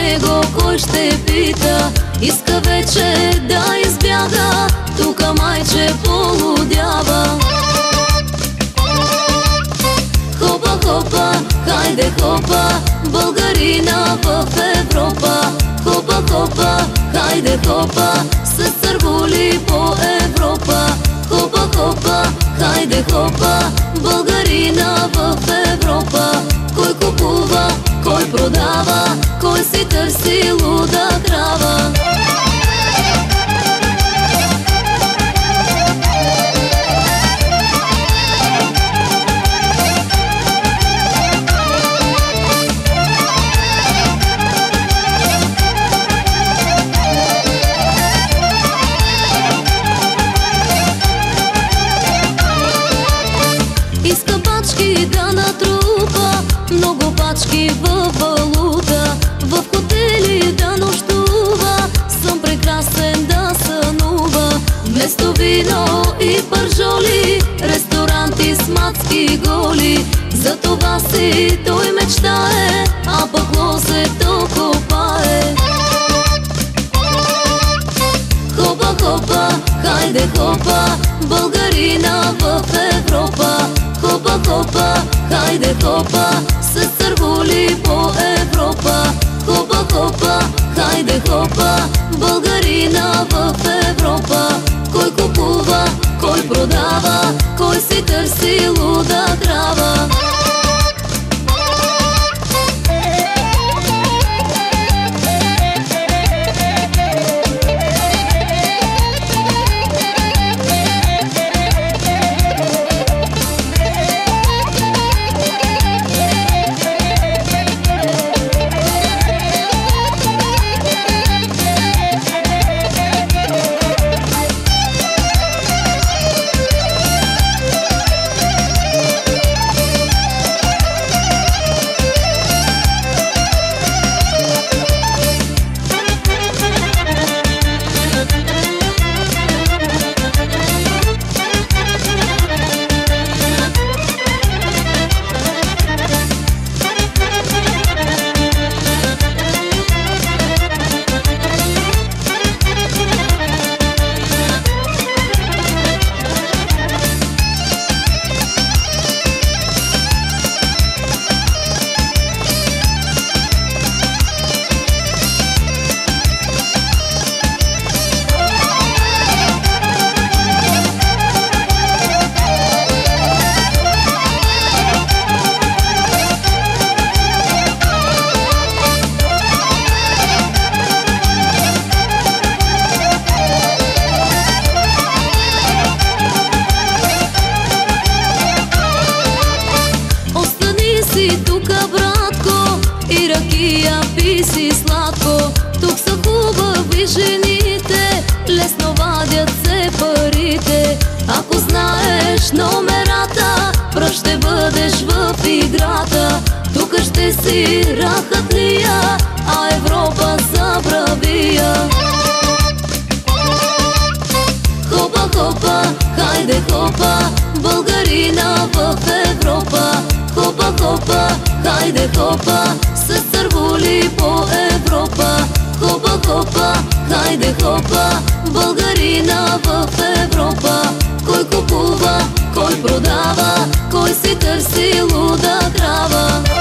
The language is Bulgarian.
него кой ще пита? Иска вече да избяга, тука майче полудява. Хопа, хопа, хайде хопа, българина в Европа. Хопа, хопа, хайде хопа, с цървули по Европа. Хопа, хопа, хайде хопа, българина в Европа. Кой купува, кой продава, кой си търси луда крава. Иска пачки да натрупа, много пачки във валута. В хотели да нощува, съм прекрасен да сънува. Вместо вино и пържоли, ресторанти с мацки голи. За това си той мечтае, а пък лозето копае. Хопа, хопа, хайде хопа, българина в Европа. Хопа, хопа, хайде хопа, с цървули по Европа. Хопа, хопа, хайде хопа, българина в Европа. Кой купува, кой продава, кой си търси луда крава. Тука, братко, и ракия пи си сладко. Тук са хубави жените, лесно вадят се парите. Ако знаеш номерата, пръв ще бъдеш в играта. Тук ще си рахатлия, а Европа забравия. Хопа, хопа, хайде хопа, българина в Европа. Хопа, хопа, хайде хопа, с цървули по Европа. Хопа, хопа, хайде хопа, българина в Европа. Кой купува, кой продава, кой си търси луда крава.